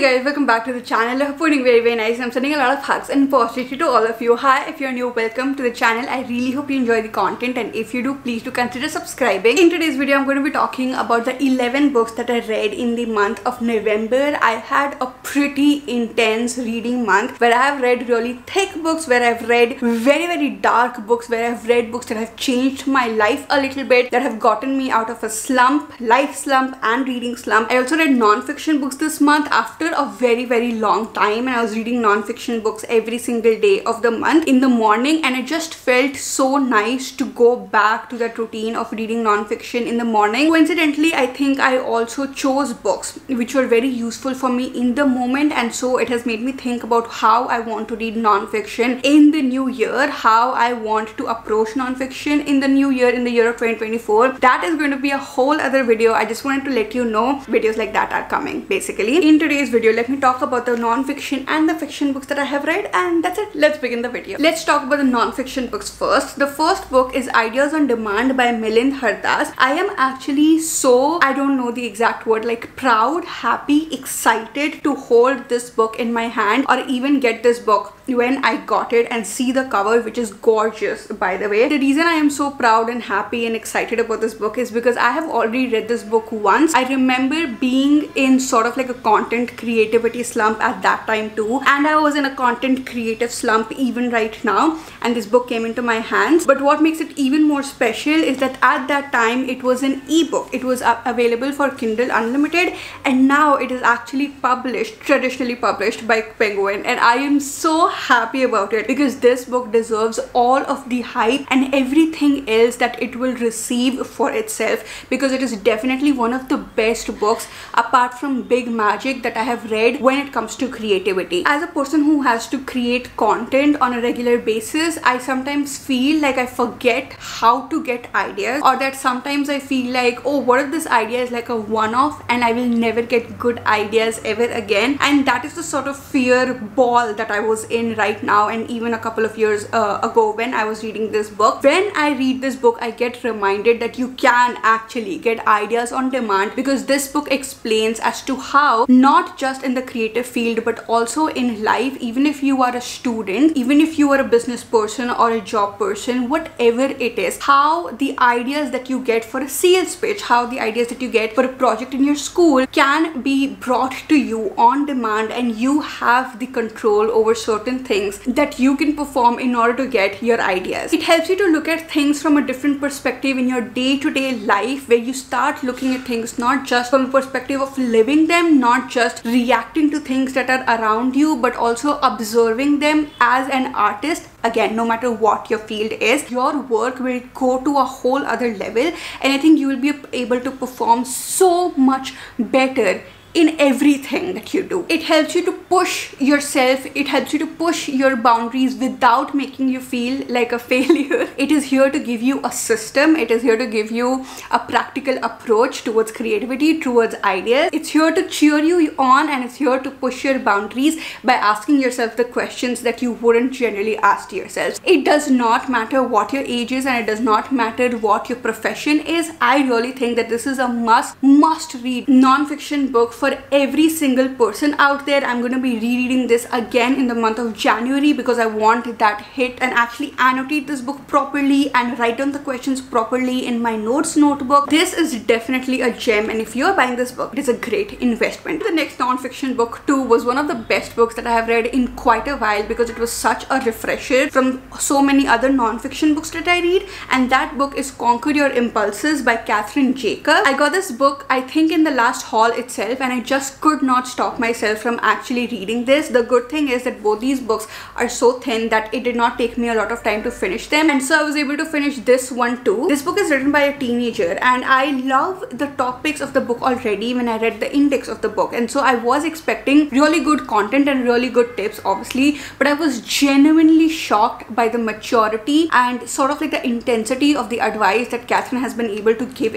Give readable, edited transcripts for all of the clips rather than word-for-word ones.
Hey guys, welcome back to the channel. I'm feeling very nice and I'm sending a lot of hugs and positivity to all of you. Hi, if you're new, welcome to the channel. I really hope you enjoy the content, and if you do, please do consider subscribing. In today's video, I'm going to be talking about the 11 books that I read in the month of November. I had a pretty intense reading month where I have read really thick books, where I've read very dark books, where I've read books that have changed my life a little bit, that have gotten me out of a slump, life slump and reading slump. I also read non-fiction books this month after a very long time, and I was reading non-fiction books every single day of the month in the morning, and it just felt so nice to go back to that routine of reading non-fiction in the morning. Coincidentally, I think I also chose books which were very useful for me in the moment, and so it has made me think about how I want to read non-fiction in the new year, how I want to approach non-fiction in the new year, in the year of 2024. That is going to be a whole other video. I just wanted to let you know videos like that are coming. Basically, in today's video, let me talk about the non-fiction and the fiction books that I have read, and that's it. Let's begin the video. Let's talk about the non-fiction books first. The first book is Ideas on Demand by Milind Hardas. I am actually so, I don't know the exact word, like proud, happy, excited to hold this book in my hand, or even get this book when I got it and see the cover, which is gorgeous, by the way. The reason I am so proud and happy and excited about this book is because I have already read this book once. I remember being in sort of like a content creativity slump at that time too, and I was in a content creative slump even right now, and this book came into my hands. But what makes it even more special is that at that time it was an ebook. It was available for Kindle Unlimited, and now it is actually published, traditionally published by Penguin, and I am so happy about it because this book deserves all of the hype and everything else that it will receive for itself, because it is definitely one of the best books apart from Big Magic that I have read when it comes to creativity. As a person who has to create content on a regular basis, I sometimes feel like I forget how to get ideas, or that sometimes I feel like, oh, what if this idea is like a one-off and I will never get good ideas ever again. And that is the sort of fear ball that I was in right now, and even a couple of years ago when I was reading this book. When I read this book, I get reminded that you can actually get ideas on demand, because this book explains as to how, not just in the creative field but also in life, even if you are a student, even if you are a business person or a job person, whatever it is, how the ideas that you get for a sales pitch, how the ideas that you get for a project in your school can be brought to you on demand, and you have the control over certain things that you can perform in order to get your ideas. It helps you to look at things from a different perspective in your day-to-day life, where you start looking at things not just from a perspective of living them, not just reacting to things that are around you, but also observing them as an artist. Again, no matter what your field is, your work will go to a whole other level, and I think you will be able to perform so much better in everything that you do. It helps you to push yourself, it helps you to push your boundaries without making you feel like a failure. It is here to give you a system, it is here to give you a practical approach towards creativity, towards ideas. It's here to cheer you on, and it's here to push your boundaries by asking yourself the questions that you wouldn't generally ask yourself. It does not matter what your age is, and it does not matter what your profession is. I really think that this is a must read non-fiction book for every single person out there. I'm going to be rereading this again in the month of January because I want that hit and actually annotate this book properly and write down the questions properly in my notes notebook. This is definitely a gem, and if you're buying this book, it is a great investment. The next non-fiction book too was one of the best books that I have read in quite a while, because it was such a refresher from so many other non-fiction books that I read, and that book is Conquer Your Impulses by Katherine Jacob. I got this book, I think, in the last haul itself, and I just could not stop myself from actually reading this. The good thing is that both these books are so thin that it did not take me a lot of time to finish them, and so I was able to finish this one too. This book is written by a teenager, and I love the topics of the book already when I read the index of the book, and so I was expecting really good content and really good tips, obviously, but I was genuinely shocked by the maturity and sort of like the intensity of the advice that Katherine has been able to give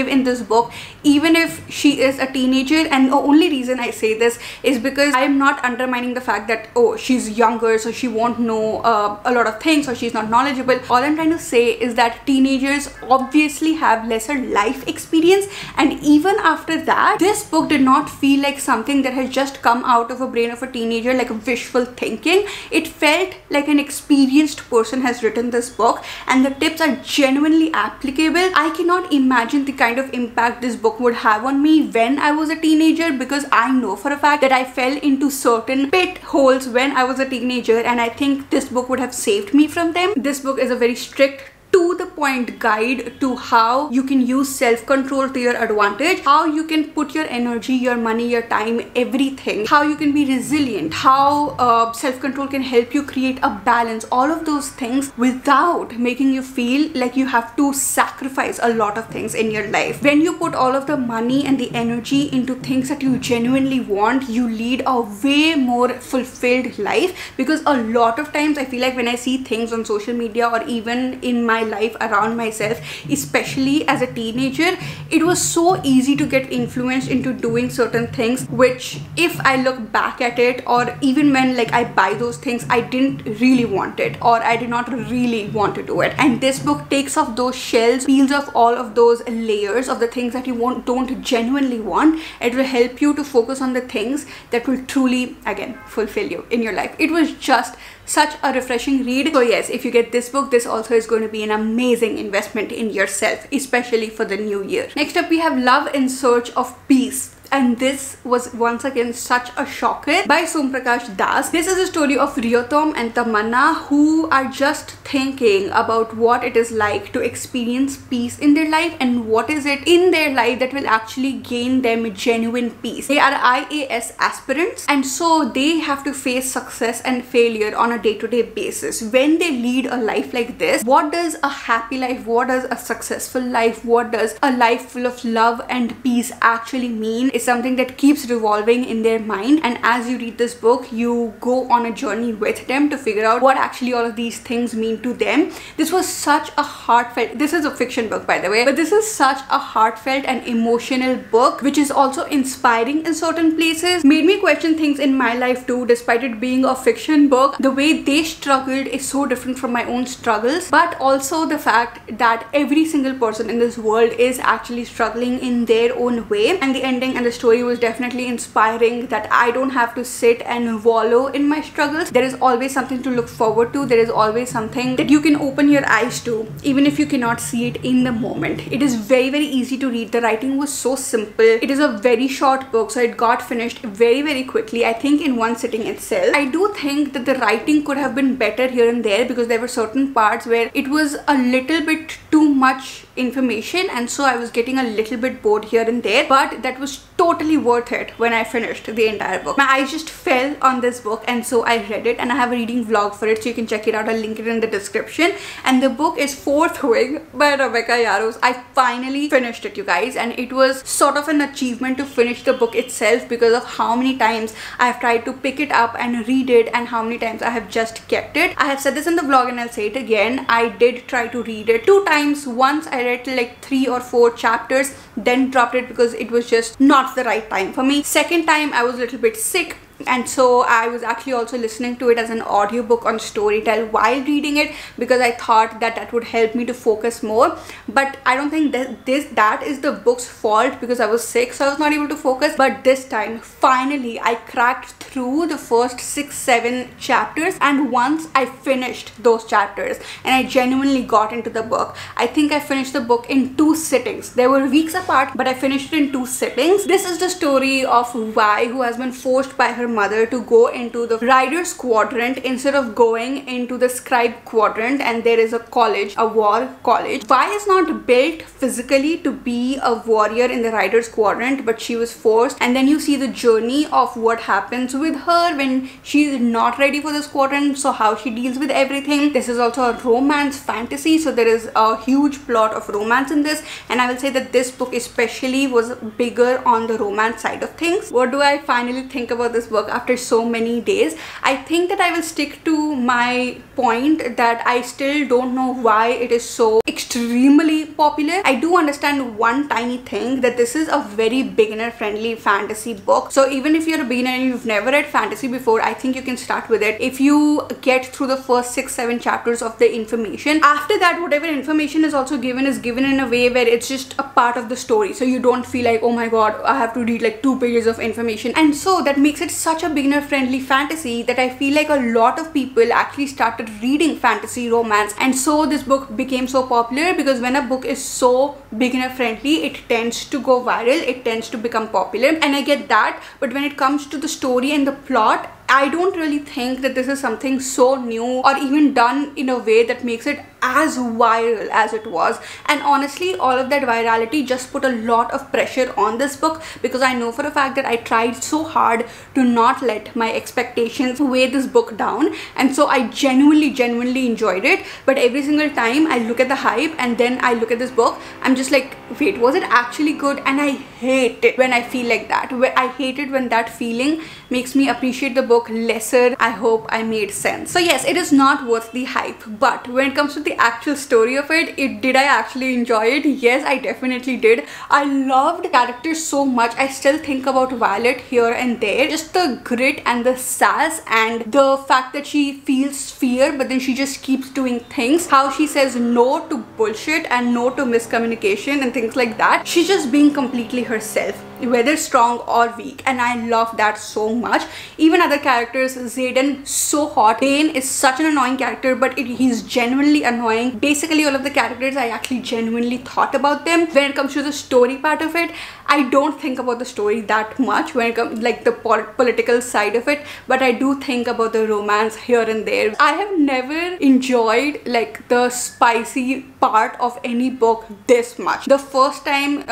in this book. Even if she is a teenager, teenager, and the only reason I say this is because I am not undermining the fact that, oh, she's younger so she won't know a lot of things or she's not knowledgeable. All I'm trying to say is that teenagers obviously have lesser life experience, and even after that, this book did not feel like something that has just come out of a brain of a teenager, like a wishful thinking. It felt like an experienced person has written this book, and the tips are genuinely applicable. I cannot imagine the kind of impact this book would have on me when I was a teenager, because I know for a fact that I fell into certain pit holes when I was a teenager, and I think this book would have saved me from them. This book is a very strict, to the point guide to how you can use self-control to your advantage, how you can put your energy, your money, your time, everything, how you can be resilient, how self-control can help you create a balance, all of those things without making you feel like you have to sacrifice a lot of things in your life. When you put all of the money and the energy into things that you genuinely want, you lead a way more fulfilled life. Because a lot of times I feel like when I see things on social media or even in my life around myself, especially as a teenager, it was so easy to get influenced into doing certain things, which if I look back at it, or even when like I buy those things, I didn't really want it, or I did not really want to do it. And this book takes off those shells, peels off all of those layers of the things that you don't genuinely want. It will help you to focus on the things that will truly, again, fulfill you in your life. It was just such a refreshing read. So yes, if you get this book, this also is going to be an amazing investment in yourself, especially for the new year. Next up, we have Love in Search of Peace. And this was once again such a shocker, by Som Prakash Das. This is a story of Riyotom and Tamanna, who are just thinking about what it is like to experience peace in their life, and what is it in their life that will actually gain them genuine peace. They are IAS aspirants, and so they have to face success and failure on a day-to-day basis. When they lead a life like this, what does a happy life, what does a successful life, what does a life full of love and peace actually mean, is something that keeps revolving in their mind. And as you read this book, you go on a journey with them to figure out what actually all of these things mean to them. This was such a heartfelt, this is a fiction book by the way, but this is such a heartfelt and emotional book, which is also inspiring in certain places. Made me question things in my life too. Despite it being a fiction book, the way they struggled is so different from my own struggles, but also the fact that every single person in this world is actually struggling in their own way. And the ending and the story was definitely inspiring, that I don't have to sit and wallow in my struggles. There is always something to look forward to. There is always something that you can open your eyes to, even if you cannot see it in the moment. It is very, very easy to read. The writing was so simple. It is a very short book, so it got finished very, very quickly, I think in one sitting itself. I do think that the writing could have been better here and there, because there were certain parts where it was a little bit too much information, and so I was getting a little bit bored here and there, but that was totally worth it when I finished the entire book. My eyes just fell on this book, and so I read it, and I have a reading vlog for it, so you can check it out. I'll link it in the description. And the book is Fourth Wing by Rebecca Yarros. I finally finished it, you guys, and it was sort of an achievement to finish the book itself, because of how many times I have tried to pick it up and read it, and how many times I have just kept it. I have said this in the vlog and I'll say it again. I did try to read it 2 times. Once I read like 3 or 4 chapters, then dropped it because it was just not the right time for me. Second time, I was a little bit sick, and so I was actually also listening to it as an audiobook on Storytel while reading it, because I thought that that would help me to focus more. But I don't think that that is the book's fault, because I was sick, so I was not able to focus. But this time, finally, I cracked through the first 6-7 chapters, and once I finished those chapters and I genuinely got into the book, I think I finished the book in 2 sittings. There were weeks apart, but I finished it in 2 sittings. This is the story of Vi, who has been forced by her mother to go into the Riders Quadrant instead of going into the Scribe Quadrant, and there is a college, a war college. Vi is not built physically to be a warrior in the Riders Quadrant, but she was forced, and then you see the journey of what happens with her when she's not ready for this quadrant, so how she deals with everything. This is also a romance fantasy, so there is a huge plot of romance in this, and I will say that this book especially was bigger on the romance side of things. What do I finally think about this book? book after so many days. I think that I will stick to my point that I still don't know why it is so extremely popular. I do understand one tiny thing, that this is a very beginner friendly fantasy book. So even if you're a beginner and you've never read fantasy before, I think you can start with it. If you get through the first 6-7 chapters of the information, after that whatever information is also given is given in a way where it's just a part of the story, so you don't feel like, oh my god, I have to read like 2 pages of information. And so that makes it such a beginner friendly fantasy that I feel like a lot of people actually started reading fantasy romance. And so this book became so popular, because when a book is so beginner friendly, it tends to go viral, it tends to become popular, and I get that. But when it comes to the story and the plot, I don't really think that this is something so new or even done in a way that makes it as viral as it was. And honestly, all of that virality just put a lot of pressure on this book, because I know for a fact that I tried so hard to not let my expectations weigh this book down, and so I genuinely enjoyed it. But every single time I look at the hype and then I look at this book, I'm just like, wait, was it actually good? And I hate it when I feel like that. I hate it when that feeling makes me appreciate the book lesser. I hope I made sense. So yes, it is not worth the hype, but when it comes to the actual story of it, did I actually enjoy it? Yes, I definitely did. I loved the characters so much. I still think about Violet here and there. Just the grit and the sass, and the fact that she feels fear but then she just keeps doing things. How she says no to bullshit and no to miscommunication and things like that. She's just being completely herself, whether strong or weak, and I love that so much. Even other characters, Xaden, so hot. Dane is such an annoying character, but he's genuinely annoying. Basically all of the characters, I actually genuinely thought about them. When it comes to the story part of it, I don't think about the story that much when it comes like the political side of it, but I do think about the romance here and there. I have never enjoyed like the spicy part of any book this much. The first time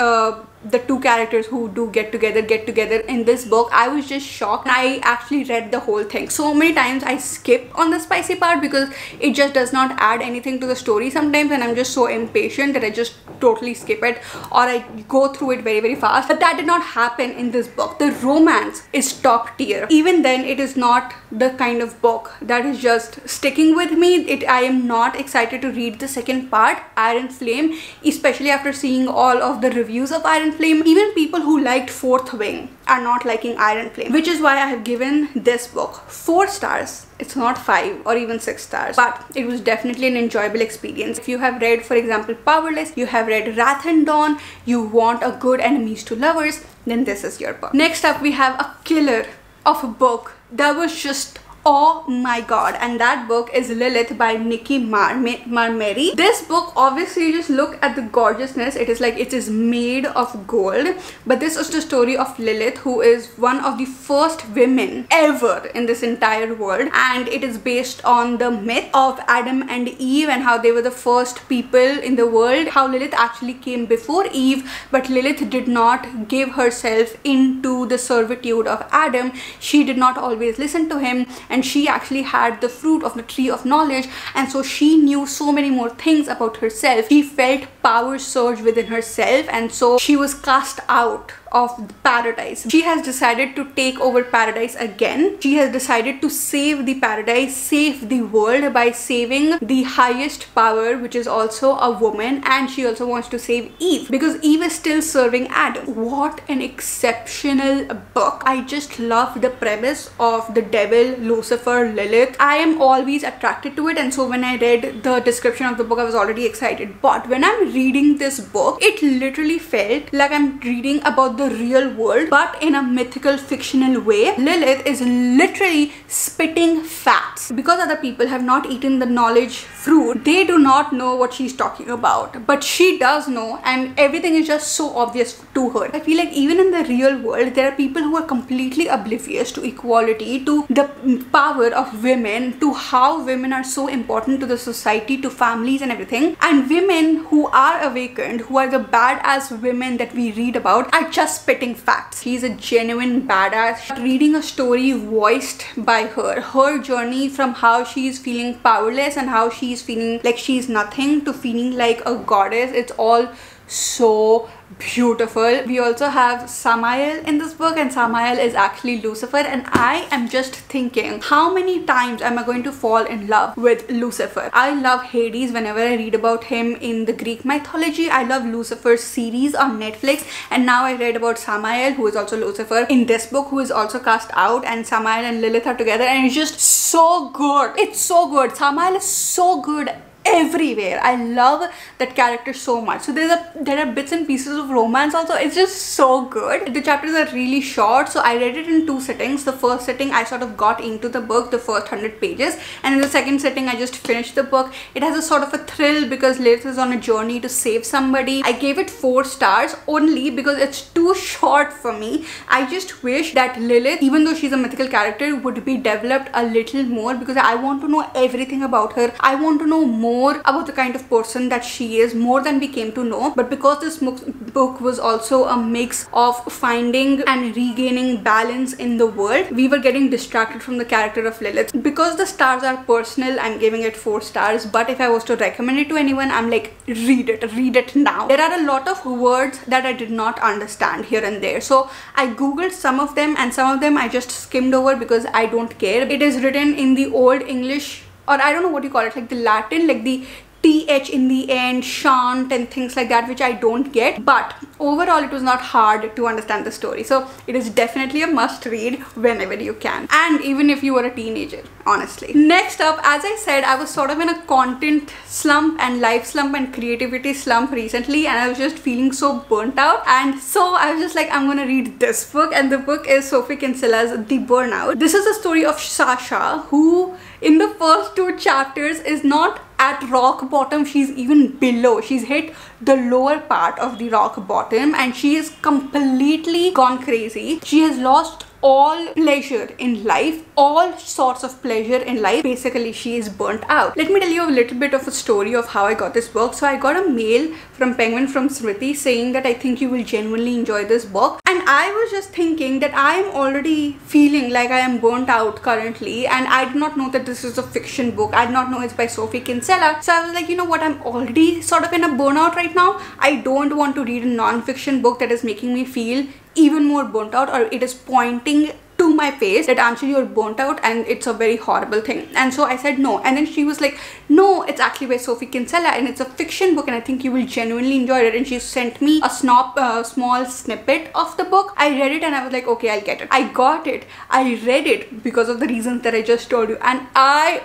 the two characters who do get together in this book, I was just shocked. I actually read the whole thing. So many times I skip on the spicy part because it just does not add anything to the story sometimes, and I'm just so impatient that I just totally skip it, or I go through it very fast. But that did not happen in this book. The romance is top tier. Even then, it is not the kind of book that is just sticking with me. I am not excited to read the second part, Iron Flame, especially after seeing all of the reviews of Iron Flame. Even people who liked Fourth Wing are not liking Iron Flame, which is why I have given this book 4 stars. It's not 5 or even 6 stars, but it was definitely an enjoyable experience. If you have read, for example, Powerless, you have read Wrath and Dawn, you want a good enemies to lovers, then this is your book. Next up, we have a killer of a book that was just, oh my god, and that book is Lilith by Nikki Marmeri. This book, obviously, just look at the gorgeousness. It is like it is made of gold. But this is the story of Lilith, who is one of the first women ever in this entire world, and it is based on the myth of Adam and Eve and how they were the first people in the world. How Lilith actually came before Eve, but Lilith did not give herself into the servitude of Adam. She did not always listen to him, and she actually had the fruit of the tree of knowledge, and so she knew so many more things about herself. She felt power surge within herself, and so she was cast out of paradise. She has decided to take over paradise again. She has decided to save the paradise, save the world by saving the highest power, which is also a woman, and she also wants to save Eve because Eve is still serving Adam. What an exceptional book. I just love the premise of the devil, Lucifer, Lilith. I am always attracted to it, and so when I read the description of the book, I was already excited. But when I'm reading this book, it literally felt like I'm reading about the real world, but in a mythical, fictional way. Lilith is literally spitting facts. Because other people have not eaten the knowledge fruit, they do not know what she's talking about, but she does know, and everything is just so obvious to her. I feel like even in the real world, there are people who are completely oblivious to equality, to the power of women, to how women are so important to the society, to families and everything. And women who are awakened, who are the badass women that we read about, are just spitting facts. She's a genuine badass. Reading a story voiced by her journey from how she's feeling powerless and how she's feeling like she's nothing to feeling like a goddess, it's all so beautiful. We also have Samael in this book, and Samael is actually Lucifer, and I am just thinking, how many times am I going to fall in love with Lucifer? I love Hades whenever I read about him in the Greek mythology. I love Lucifer's series on Netflix, and now I read about Samael, who is also Lucifer in this book, who is also cast out, and Samael and Lilith are together, and it's just so good. It's so good. Samael is so good everywhere. I love that character so much. So there are bits and pieces of romance also. It's just so good. The chapters are really short, so I read it in 2 sittings. The first sitting I sort of got into the book, the first 100 pages, and in the second sitting I just finished the book. It has a sort of a thrill because Lilith is on a journey to save somebody. I gave it 4 stars only because it's too short for me. I just wish that Lilith, even though she's a mythical character, would be developed a little more, because I want to know everything about her. I want to know more about the kind of person that she is, more than we came to know. But because this book was also a mix of finding and regaining balance in the world, we were getting distracted from the character of Lilith. Because the stars are personal, I'm giving it 4 stars. But if I was to recommend it to anyone, I'm like, read it now. There are a lot of words that I did not understand here and there, so I googled some of them, and some of them I just skimmed over because I don't care. It is written in the old English, or I don't know what you call it, like the Latin, like the TH in the end, shan't and things like that, which I don't get. But overall it was not hard to understand the story, so it is definitely a must read whenever you can, and even if you were a teenager, honestly. Next up, as I said, I was sort of in a content slump and life slump and creativity slump recently, and I was just feeling so burnt out, and so I was just like, I'm gonna read this book, and the book is Sophie Kinsella's The Burnout. This is the story of Sasha, who in the first 2 chapters is not at rock bottom, she's even below. She's hit the lower part of the rock bottom, and she is completely gone crazy. She has lost all pleasure in life, all sorts of pleasure in life. Basically, she is burnt out. Let me tell you a little bit of a story of how I got this book. So I got a mail from Penguin from Smriti saying that I think you will genuinely enjoy this book, and I was just thinking that I am already feeling like I am burnt out currently, and I did not know that this is a fiction book. I did not know it's by Sophie Kinsella. So I was like, you know what, I'm already sort of in a burnout right now. I don't want to read a non-fiction book that is making me feel even more burnt out, or it is pointing to my face that Anshul, you're burnt out and it's a very horrible thing. And so I said no, and then she was like, no, it's actually by Sophie Kinsella and it's a fiction book and I think you will genuinely enjoy it. And she sent me a small snippet of the book. I read it and I was like, okay, I'll get it. I got it. I read it because of the reasons that I just told you, and I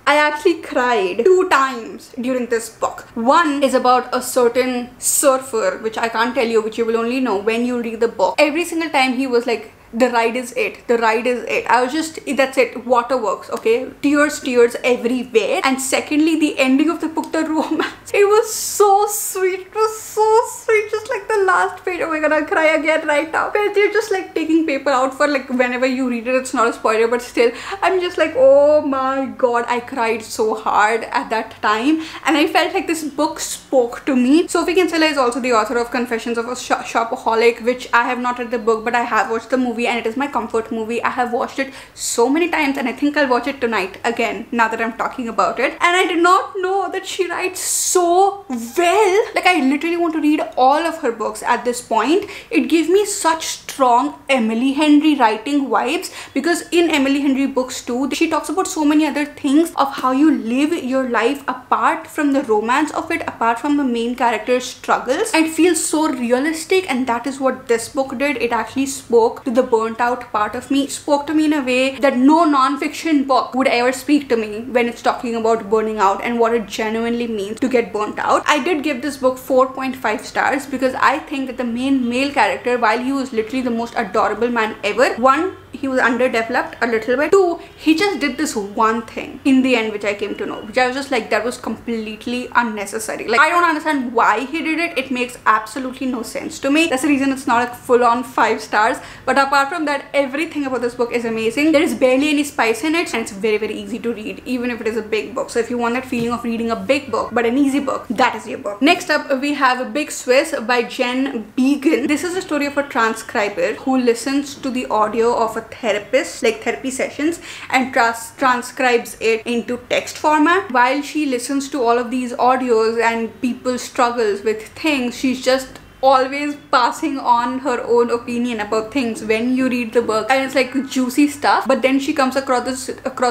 actually cried 2 times during this book. One is about a certain surfer, which I can't tell you, which you will only know when you read the book. Every single time he was like, the ride is it, the ride is it. I was just, that's it, waterworks, okay? Tears everywhere. And secondly, the ending of the book, the romance, it was so sweet. It was so sweet, just like the last page. Oh my god, I'll cry again right now. But they're just like taking paper out for like whenever you read it, it's not a spoiler, but still, I'm just like, oh my god, I cried so hard at that time, and I felt like this book spoke to me. Sophie Kinsella is also the author of Confessions of a Shopaholic, which I have not read the book, but I have watched the movie, and it is my comfort movie. I have watched it so many times, and I think I'll watch it tonight again now that I'm talking about it. And I did not know that she writes so well. Like, I literally want to read all of her books at this point. It gives me such strong Emily Henry writing vibes, because in Emily Henry books too, she talks about so many other things of how you live your life apart from the romance of it, apart from the main character's struggles, and feels so realistic. And that is what this book did. It actually spoke to the burnt out part of me. It spoke to me in a way that no non-fiction book would ever speak to me when it's talking about burning out and what it genuinely means to get burnt out. I did give this book 4.5 stars because I think that the main male character, while he was literally the most adorable man ever, 1, he was underdeveloped a little bit. 2, he just did this one thing in the end, which I came to know, which I was just like, that was completely unnecessary. Like, I don't understand why he did it. It makes absolutely no sense to me. That's the reason it's not a full-on 5 stars. But apart from that, everything about this book is amazing. There is barely any spice in it, and it's very, very easy to read, even if it is a big book. So if you want that feeling of reading a big book but an easy book, that is your book. Next up, we have Big Swiss by Jen Beagin. This is a story of a transcriber who listens to the audio of of a therapist, like therapy sessions, and transcribes it into text format. While she listens to all of these audios and people's struggles with things, she's just always passing on her own opinion about things when you read the book, and it's like juicy stuff. But then she comes across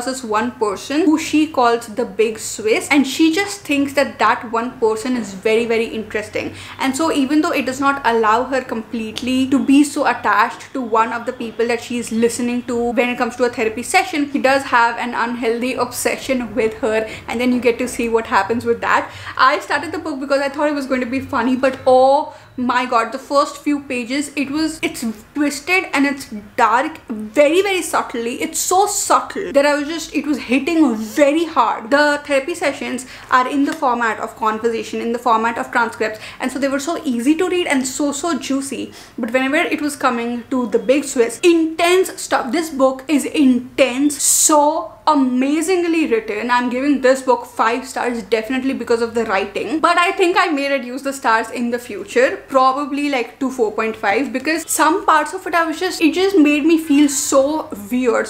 this one person who she calls the Big Swiss, and she just thinks that that one person is very, very interesting. And so even though it does not allow her completely to be so attached to one of the people that she is listening to when it comes to a therapy session, he does have an unhealthy obsession with her, and then you get to see what happens with that. I started the book because I thought it was going to be funny, but oh my god, the first few pages, it's twisted and it's dark very, very subtly. It's so subtle that it was hitting very hard. The therapy sessions are in the format of conversation, in the format of transcripts, and so they were so easy to read and so juicy. But whenever it was coming to the Big Swiss, intense stuff. This book is intense, so amazingly written. I'm giving this book 5 stars definitely because of the writing, but I think I may reduce the stars in the future, probably like to 4.5, because some parts of it it just made me feel so weird.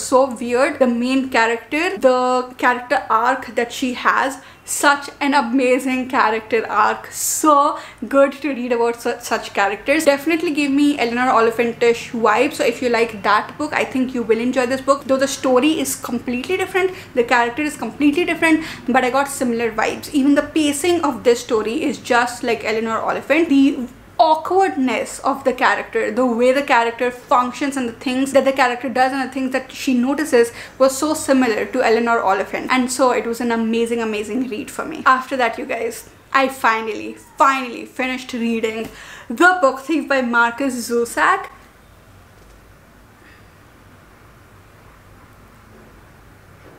The main character, the character arc that she has, such an amazing character arc, so good to read about such characters. Definitely give me Eleanor Oliphant-ish vibe. So if you like that book, I think you will enjoy this book, though the story is completely different, the character is completely different, but I got similar vibes. Even the pacing of this story is just like Eleanor Oliphant. The awkwardness of the character, the way the character functions and the things that the character does and the things that she notices was so similar to Eleanor Oliphant, and so it was an amazing read for me. After that, you guys, I finally finished reading The Book Thief by Markus Zusak.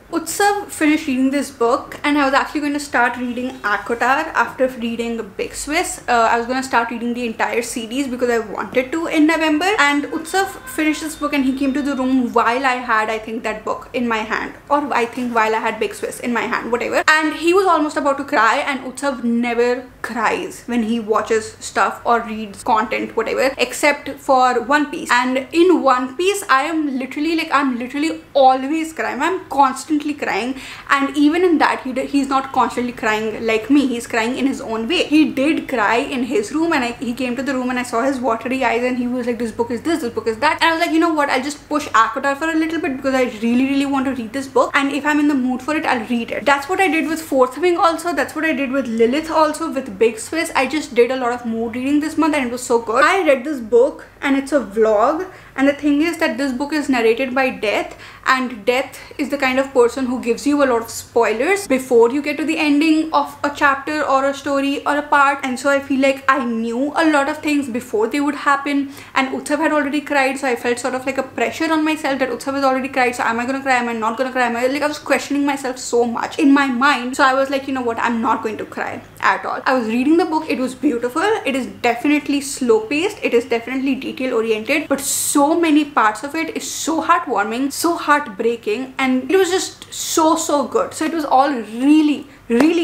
Utsav finished reading this book, and I was actually going to start reading ACOTAR after reading Big Swiss. I was going to start reading the entire series because I wanted to in November, and Utsav finished this book and he came to the room while I had, I think, that book in my hand, or I think while I had Big Swiss in my hand, whatever, and he was almost about to cry. And Utsav never cries when he watches stuff or reads content, whatever, except for One Piece. And in One Piece, I'm literally always crying. I'm constantly crying, and even in that he's not constantly crying like me. He's crying in his own way. He did cry in his room, and he came to the room and I saw his watery eyes, and he was like, this book is this book is that, and I was like, you know what, I'll just push ACOTAR for a little bit because I really want to read this book, and if I'm in the mood for it, I'll read it. That's what I did with Fourth Wing also. That's what I did with Lilith also. With Big Swiss, I just did a lot of mood reading this month, and it was so good. I read this book and it's a vlog, and the thing is that this book is narrated by Death, and Death is the kind of person who gives you a lot of spoilers before you get to the ending of a chapter or a story or a part, and so I feel like I knew a lot of things before they would happen. And Utsav had already cried, so I felt sort of like a pressure on myself that Utsav has already cried, so am I gonna cry, am I not gonna cry, I was questioning myself so much in my mind. So I was like, you know what, I'm not going to cry at all. I was reading the book, it was beautiful, it is definitely slow paced, it is definitely detail oriented, but so many parts of it is so heartwarming, so heartbreaking, and it was just so good. So it was all really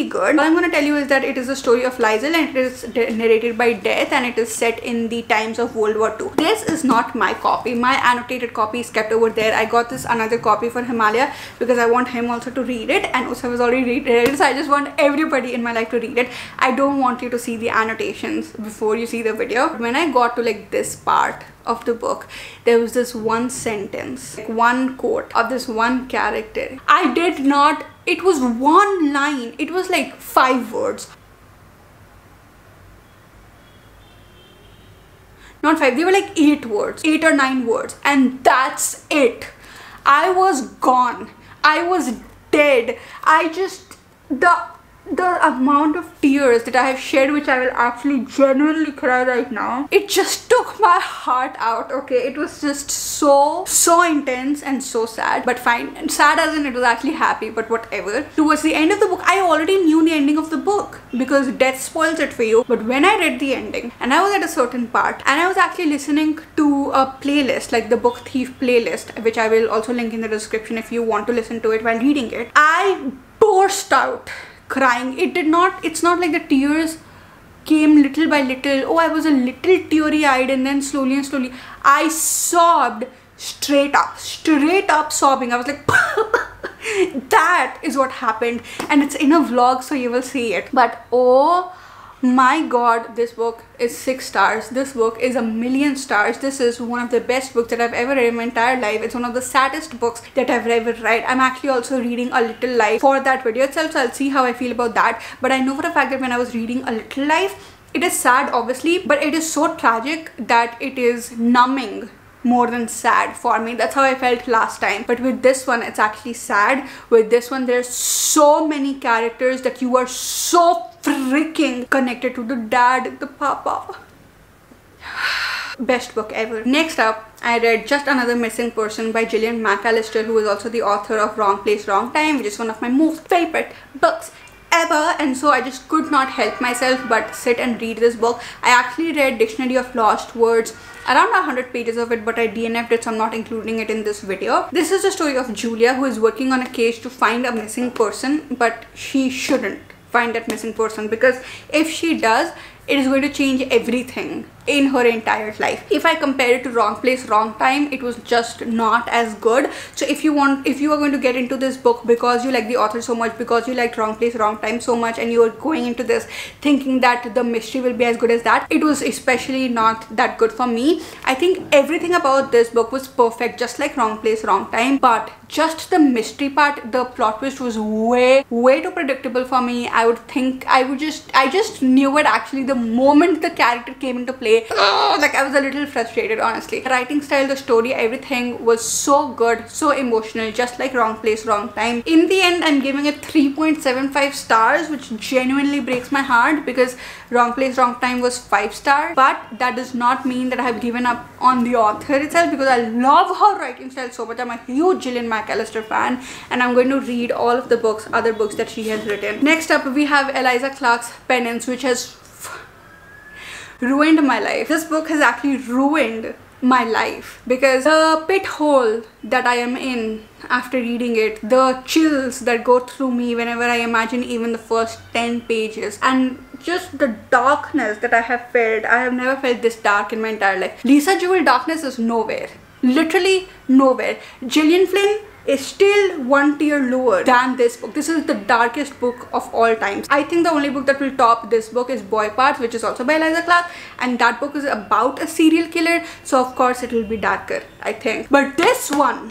good. All I'm going to tell you is that it is a story of Liesl, and it is narrated by Death, and it is set in the times of World War II. This is not my copy. My annotated copy is kept over there. I got this another copy for Himalaya because I want him also to read it, and Utsav has already read it, so I just want everybody in my life to read it. I don't want you to see the annotations before you see the video. When I got to like this part of the book, there was this one sentence, like one quote of this one character. It was one line, it was like 5 words. Not 5, they were like 8 words, 8 or 9 words, and that's it. I was gone, I was dead. The amount of tears that I have shed, which I will actually genuinely cry right now, it just took my heart out. Okay, it was just so intense and so sad, but fine. And sad as in it was actually happy, but whatever. Towards the end of the book, I already knew the ending of the book because Death spoils it for you. But when I read the ending and I was at a certain part and I was actually listening to a playlist, like the Book Thief playlist, which I will also link in the description if you want to listen to it while reading it, I burst out crying. It's not like the tears came little by little. Oh, I was a little teary-eyed, and then slowly I sobbed straight up sobbing. I was like that is what happened, and it's in a vlog, so you will see it. But oh my god, this book is 6 stars. This book is 1,000,000 stars. This is one of the best books that I've ever read in my entire life. It's one of the saddest books that I've ever read. I'm actually also reading A Little Life for that video itself, so I'll see how I feel about that. But I know for a fact that when I was reading A Little Life, it is sad obviously, but it is so tragic that it is numbing more than sad for me. That's how I felt last time. But with this one, it's actually sad. With this one, there's so many characters that you are so freaking connected to. The dad, the papa. Best book ever. Next up, I read Just Another Missing Person by Gillian McAllister, who is also the author of Wrong Place, Wrong Time, which is one of my most favorite books ever. And so I just could not help myself but sit and read this book. I actually read Dictionary of Lost Words, around 100 pages of it, but I DNF'd it, so I'm not including it in this video. This is the story of Julia, who is working on a case to find a missing person, but she shouldn't find that missing person, because if she does, it is going to change everything in her entire life. If I compare it to Wrong Place, Wrong Time, it was just not as good. So if you are going to get into this book because you like the author so much, because you liked Wrong Place, Wrong Time so much, and you are going into this thinking that the mystery will be as good as that, it was especially not that good for me. I think everything about this book was perfect, just like Wrong Place, Wrong Time, but just the mystery part, the plot twist was way too predictable for me. I just knew it actually the moment the character came into play. Like, I was a little frustrated, honestly. The writing style, the story, everything was so good, so emotional, just like Wrong Place, Wrong Time. In the end, I'm giving it 3.75 stars, which genuinely breaks my heart, because Wrong Place, Wrong Time was 5 stars. But that does not mean that I have given up on the author itself, because I love her writing style so much. I'm a huge Gillian McAllister fan, and I'm going to read all of the other books that she has written. Next up, we have Eliza Clark's Penance, which has ruined my life. This book has actually ruined my life, because the pit hole that I am in after reading it, the chills that go through me whenever I imagine even the first 10 pages, and just the darkness that I have felt. I have never felt this dark in my entire life. Lisa Jewell darkness is nowhere, literally nowhere. Gillian Flynn is still 1 tier lower than this book. This is the darkest book of all times. I think the only book that will top this book is Boy Parts, which is also by Eliza Clark, and that book is about a serial killer, so of course it will be darker, I think. But this one,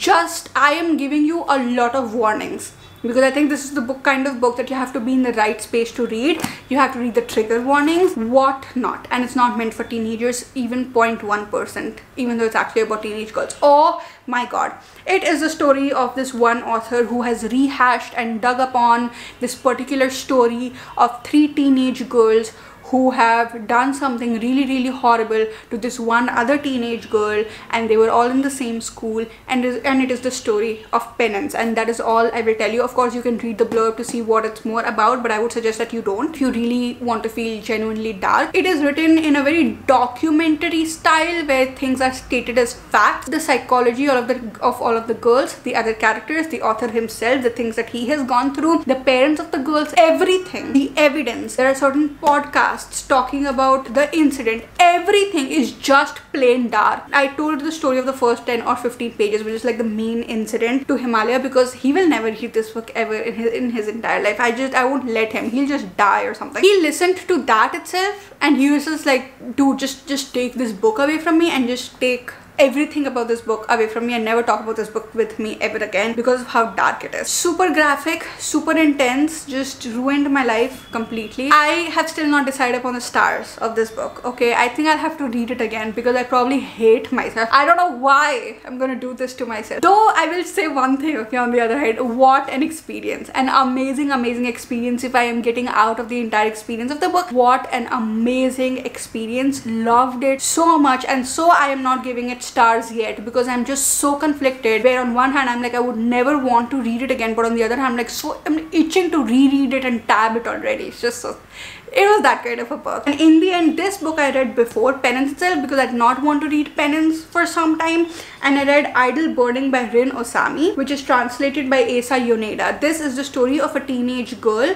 I am giving you a lot of warnings, because I think this is the kind of book that you have to be in the right space to read. You have to read the trigger warnings, what not, and it's not meant for teenagers, even 0.1%, even though it's actually about teenage girls. Oh my god. It is the story of this one author who has rehashed and dug upon this particular story of 3 teenage girls who have done something really horrible to this one other teenage girl, and they were all in the same school, and it is the story of penance, and that is all I will tell you. Of course, you can read the blurb to see what it's more about, but I would suggest that you don't if you really want to feel genuinely dark. It is written in a very documentary style where things are stated as facts. The psychology of all of the girls, the other characters, the author himself, the things that he has gone through, the parents of the girls, everything, the evidence. There are certain podcasts talking about the incident. Everything is just plain dark. I told the story of the first 10 or 15 pages, which is like the main incident, to Himalaya, because he will never read this book ever in his entire life. I won't let him. He'll just die or something. He listened to that itself, and he was just like, dude, just take this book away from me, and just take everything about this book away from me, and never talk about this book with me ever again, because of how dark it is. Super graphic, super intense, just ruined my life completely. I have still not decided upon the stars of this book. Okay, I think I'll have to read it again, because I probably hate myself. I don't know why I'm gonna do this to myself. Though I will say one thing, okay, on the other hand, what an experience. An amazing experience. If I am getting out of the entire experience of the book, what an amazing experience. Loved it so much, and so I am not giving it stars yet, because I'm just so conflicted, where on one hand I'm like, I would never want to read it again, but on the other hand I'm like, I'm itching to reread it and tab it already. It's just so, It was that kind of a book. And in the end, this book I read before Penance itself, because I did not want to read Penance for some time, and I read Idle Burning by Rin Osami, which is translated by Asa Yoneda. This is the story of a teenage girl,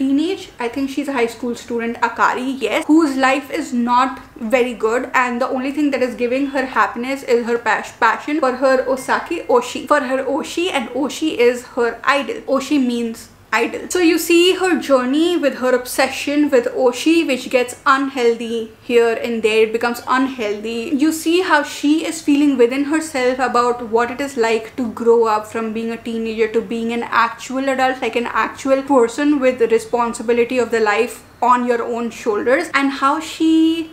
I think she's a high school student, Akari, yes, whose life is not very good, and the only thing that is giving her happiness is her passion for her Oshi, and Oshi is her idol. Oshi means idol. So you see her journey with her obsession with Oshi, which gets unhealthy here and there. It becomes unhealthy. You see how she is feeling within herself about what it is like to grow up from being a teenager to being an actual adult, like an actual person with the responsibility of the life on your own shoulders, and how she...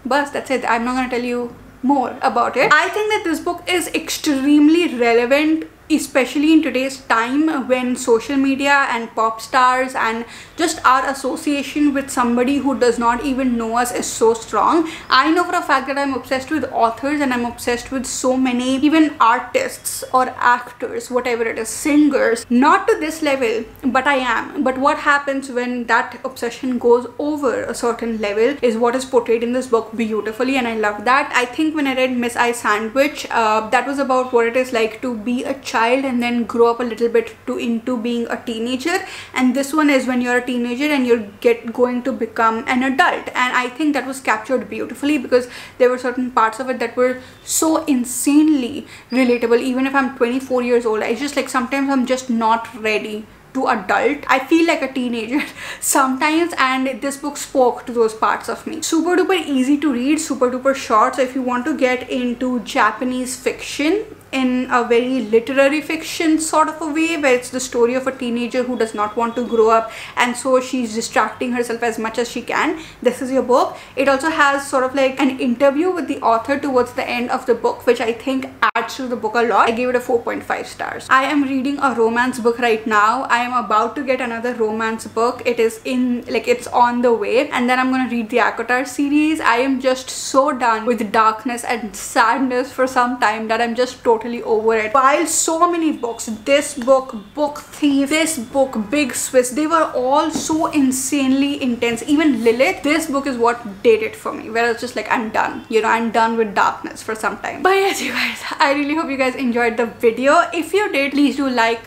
Bas, that's it. I'm not gonna tell you more about it. I think that this book is extremely relevant, especially in today's time when social media and pop stars and just our association with somebody who does not even know us is so strong. I know for a fact that I'm obsessed with authors, and I'm obsessed with so many, even artists or actors, whatever it is, singers. Not to this level, but I am. But what happens when that obsession goes over a certain level is what is portrayed in this book beautifully, and I love that. I think when I read Miss I Sandwich, that was about what it is like to be a child and then grow up a little bit into being a teenager, and this one is when you're a teenager and you're going to become an adult. And I think that was captured beautifully, because there were certain parts of it that were so insanely relatable. Even if I'm 24 years old, it's just like sometimes I'm just not ready to adult. I feel like a teenager sometimes, and this book spoke to those parts of me. Super duper easy to read, super duper short. So if you want to get into Japanese fiction in a very literary fiction sort of a way, where it's the story of a teenager who does not want to grow up, and so she's distracting herself as much as she can, this is your book. It also has sort of like an interview with the author towards the end of the book, which I think adds to the book a lot. I gave it a 4.5 stars. I am reading a romance book right now. I am about to get another romance book. It is it's on the way, and then I'm gonna read the ACOTAR series. I am just so done with darkness and sadness for some time that I'm just totally over it. While so many books, this book, Book Thief, this book, Big Swiss, they were all so insanely intense. Even Lilith, this book is what did it for me, where I was just like, I'm done, you know, I'm done with darkness for some time. But yes, you guys, I really hope you guys enjoyed the video. If you did, please do like,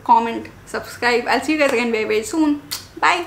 comment, subscribe. I'll see you guys again very, very soon. Bye.